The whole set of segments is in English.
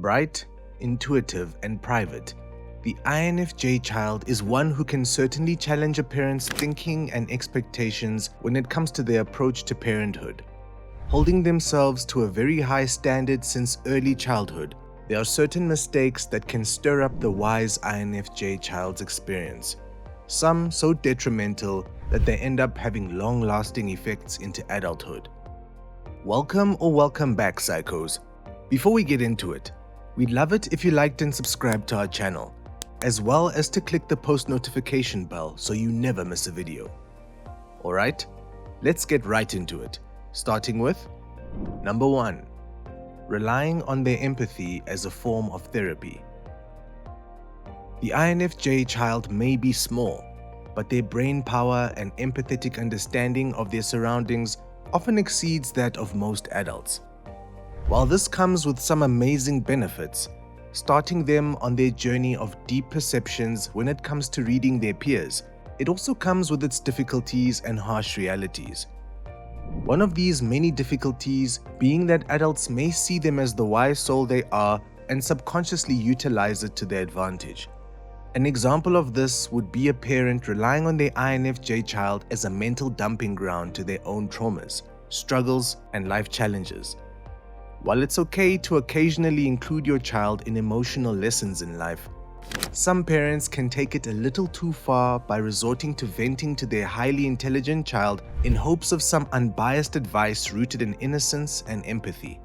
Bright, intuitive, and private, the INFJ child is one who can certainly challenge a parent's thinking and expectations when it comes to their approach to parenthood. Holding themselves to a very high standard since early childhood, there are certain mistakes that can stir up the wise INFJ child's experience, some so detrimental that they end up having long-lasting effects into adulthood. Welcome or welcome back, psychos. Before we get into it, we'd love it if you liked and subscribed to our channel, as well as to click the post notification bell so you never miss a video. Alright, let's get right into it, starting with number 1. Relying on their empathy as a form of therapy. The INFJ child may be small, but their brain power and empathetic understanding of their surroundings often exceeds that of most adults. While this comes with some amazing benefits, starting them on their journey of deep perceptions when it comes to reading their peers, it also comes with its difficulties and harsh realities. One of these many difficulties being that adults may see them as the wise soul they are and subconsciously utilize it to their advantage. An example of this would be a parent relying on their INFJ child as a mental dumping ground to their own traumas, struggles, and life challenges. While it's okay to occasionally include your child in emotional lessons in life, some parents can take it a little too far by resorting to venting to their highly intelligent child in hopes of some unbiased advice rooted in innocence and empathy.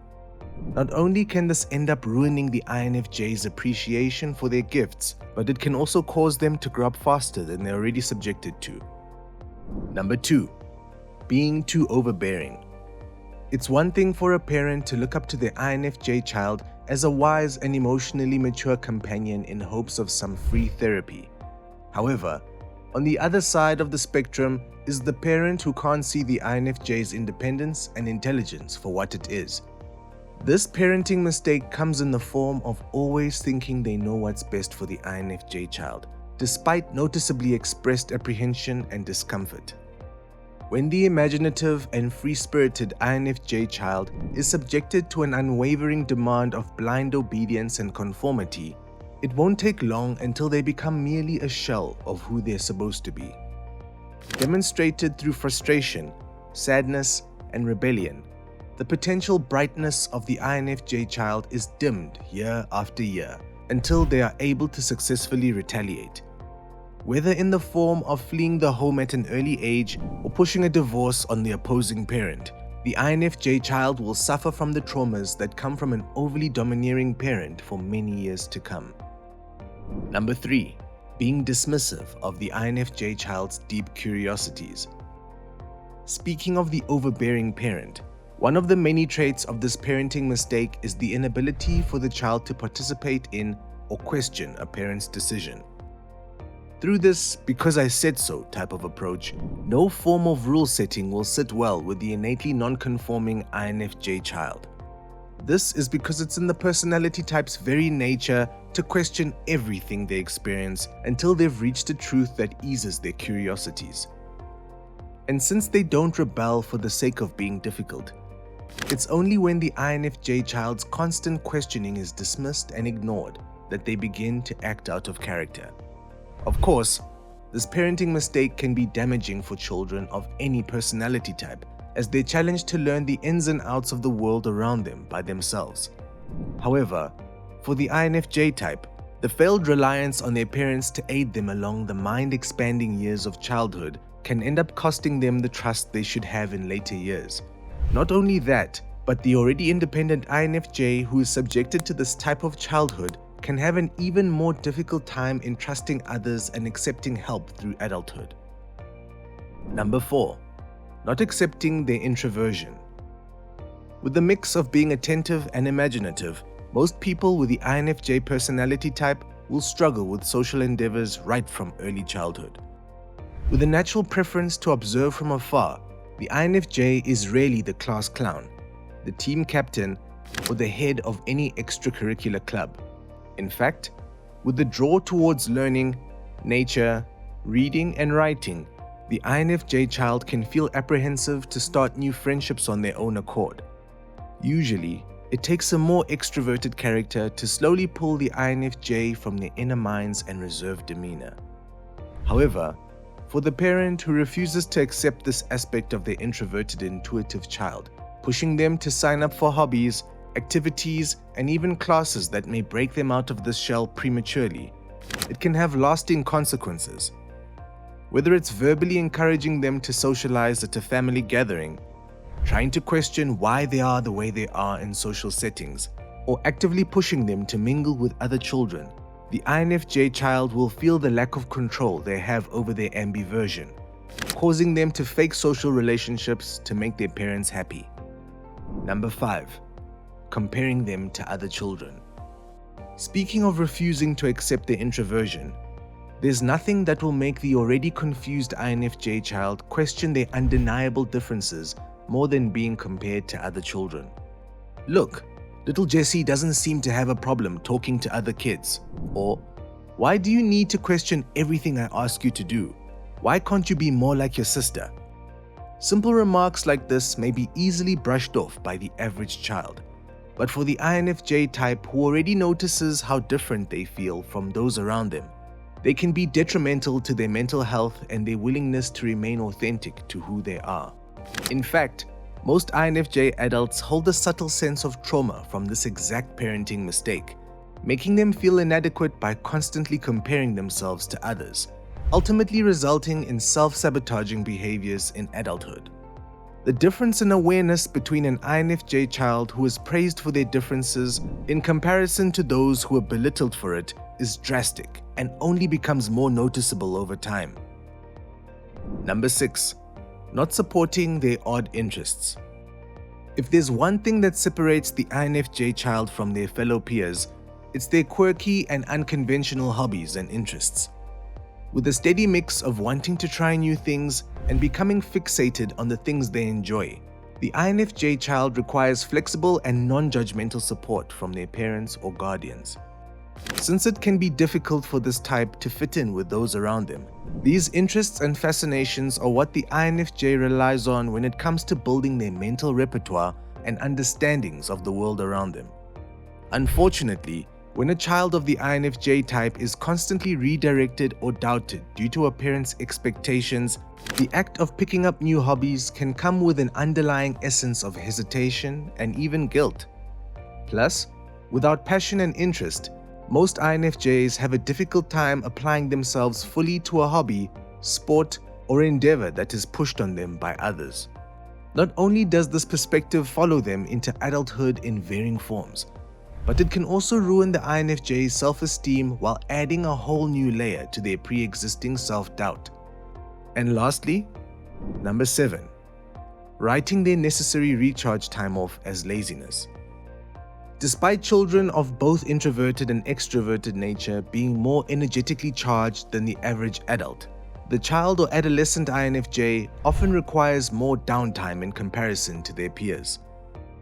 Not only can this end up ruining the INFJ's appreciation for their gifts, but it can also cause them to grow up faster than they're already subjected to. Number 2. Being too overbearing. It's one thing for a parent to look up to their INFJ child as a wise and emotionally mature companion in hopes of some free therapy. However, on the other side of the spectrum is the parent who can't see the INFJ's independence and intelligence for what it is. This parenting mistake comes in the form of always thinking they know what's best for the INFJ child, despite noticeably expressed apprehension and discomfort. When the imaginative and free-spirited INFJ child is subjected to an unwavering demand of blind obedience and conformity, it won't take long until they become merely a shell of who they're supposed to be. Demonstrated through frustration, sadness, and rebellion, the potential brightness of the INFJ child is dimmed year after year until they are able to successfully retaliate. Whether in the form of fleeing the home at an early age or pushing a divorce on the opposing parent, the INFJ child will suffer from the traumas that come from an overly domineering parent for many years to come. Number 3. Being dismissive of the INFJ child's deep curiosities. Speaking of the overbearing parent, one of the many traits of this parenting mistake is the inability for the child to participate in or question a parent's decision. Through this "because I said so" type of approach, no form of rule setting will sit well with the innately non-conforming INFJ child. This is because it's in the personality type's very nature to question everything they experience until they've reached a truth that eases their curiosities. And since they don't rebel for the sake of being difficult, it's only when the INFJ child's constant questioning is dismissed and ignored that they begin to act out of character. Of course, this parenting mistake can be damaging for children of any personality type, as they're challenged to learn the ins and outs of the world around them by themselves. However, for the INFJ type, the failed reliance on their parents to aid them along the mind-expanding years of childhood can end up costing them the trust they should have in later years. Not only that, but the already independent INFJ who is subjected to this type of childhood can have an even more difficult time in trusting others and accepting help through adulthood. Number 4. Not accepting their introversion. With the mix of being attentive and imaginative, most people with the INFJ personality type will struggle with social endeavors right from early childhood. With a natural preference to observe from afar, the INFJ is rarely the class clown, the team captain, or the head of any extracurricular club. In fact, with the draw towards learning, nature, reading, and writing, the INFJ child can feel apprehensive to start new friendships on their own accord. Usually, It takes a more extroverted character to slowly pull the INFJ from their inner minds and reserved demeanor. However, for the parent who refuses to accept this aspect of their introverted intuitive child, pushing them to sign up for hobbies, activities, and even classes that may break them out of this shell prematurely, it can have lasting consequences. Whether it's verbally encouraging them to socialize at a family gathering, trying to question why they are the way they are in social settings, or actively pushing them to mingle with other children, the INFJ child will feel the lack of control they have over their ambiversion, causing them to fake social relationships to make their parents happy. Number 5. Comparing them to other children. Speaking of refusing to accept their introversion, there's nothing that will make the already confused INFJ child question their undeniable differences more than being compared to other children. Look, little Jessie doesn't seem to have a problem talking to other kids. Or, why do you need to question everything I ask you to do? Why can't you be more like your sister? Simple remarks like this may be easily brushed off by the average child. But for the INFJ type who already notices how different they feel from those around them, they can be detrimental to their mental health and their willingness to remain authentic to who they are. In fact, most INFJ adults hold a subtle sense of trauma from this exact parenting mistake, making them feel inadequate by constantly comparing themselves to others, ultimately resulting in self-sabotaging behaviors in adulthood. The difference in awareness between an INFJ child who is praised for their differences in comparison to those who are belittled for it is drastic and only becomes more noticeable over time. Number 6. Not supporting their odd interests. If there's one thing that separates the INFJ child from their fellow peers, it's their quirky and unconventional hobbies and interests. With a steady mix of wanting to try new things and becoming fixated on the things they enjoy, the INFJ child requires flexible and non-judgmental support from their parents or guardians. Since it can be difficult for this type to fit in with those around them, these interests and fascinations are what the INFJ relies on when it comes to building their mental repertoire and understandings of the world around them. Unfortunately, when a child of the INFJ type is constantly redirected or doubted due to a parent's expectations, the act of picking up new hobbies can come with an underlying essence of hesitation and even guilt. Plus, without passion and interest, most INFJs have a difficult time applying themselves fully to a hobby, sport, or endeavor that is pushed on them by others. Not only does this perspective follow them into adulthood in varying forms, but it can also ruin the INFJ's self-esteem while adding a whole new layer to their pre-existing self-doubt. And lastly, number 7. Writing their necessary recharge time off as laziness. Despite children of both introverted and extroverted nature being more energetically charged than the average adult, the child or adolescent INFJ often requires more downtime in comparison to their peers.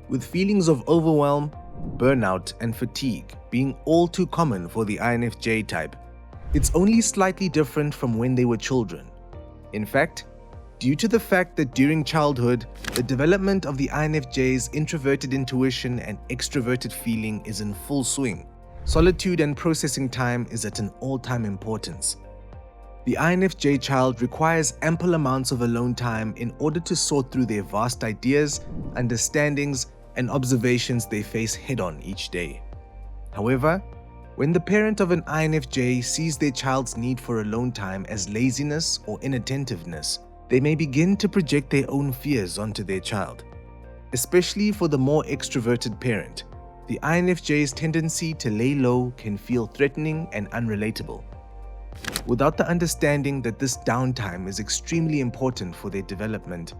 With feelings of overwhelm, burnout, and fatigue being all too common for the INFJ type, it's only slightly different from when they were children. In fact, due to the fact that during childhood, the development of the INFJ's introverted intuition and extroverted feeling is in full swing, solitude and processing time is at an all-time importance. The INFJ child requires ample amounts of alone time in order to sort through their vast ideas, understandings, and observations they face head-on each day. However, when the parent of an INFJ sees their child's need for alone time as laziness or inattentiveness, they may begin to project their own fears onto their child. Especially for the more extroverted parent, the INFJ's tendency to lay low can feel threatening and unrelatable. Without the understanding that this downtime is extremely important for their development,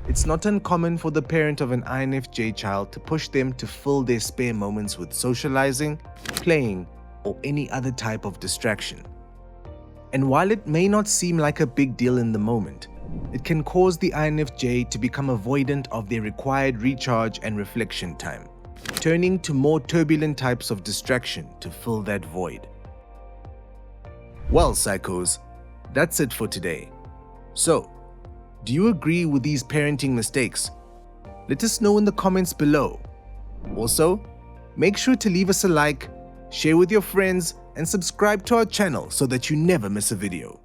it's not uncommon for the parent of an INFJ child to push them to fill their spare moments with socializing, playing, or any other type of distraction. And while it may not seem like a big deal in the moment, it can cause the INFJ to become avoidant of their required recharge and reflection time, turning to more turbulent types of distraction to fill that void. Well, psychos, that's it for today. So, do you agree with these parenting mistakes? Let us know in the comments below. Also, make sure to leave us a like, share with your friends, and subscribe to our channel so that you never miss a video.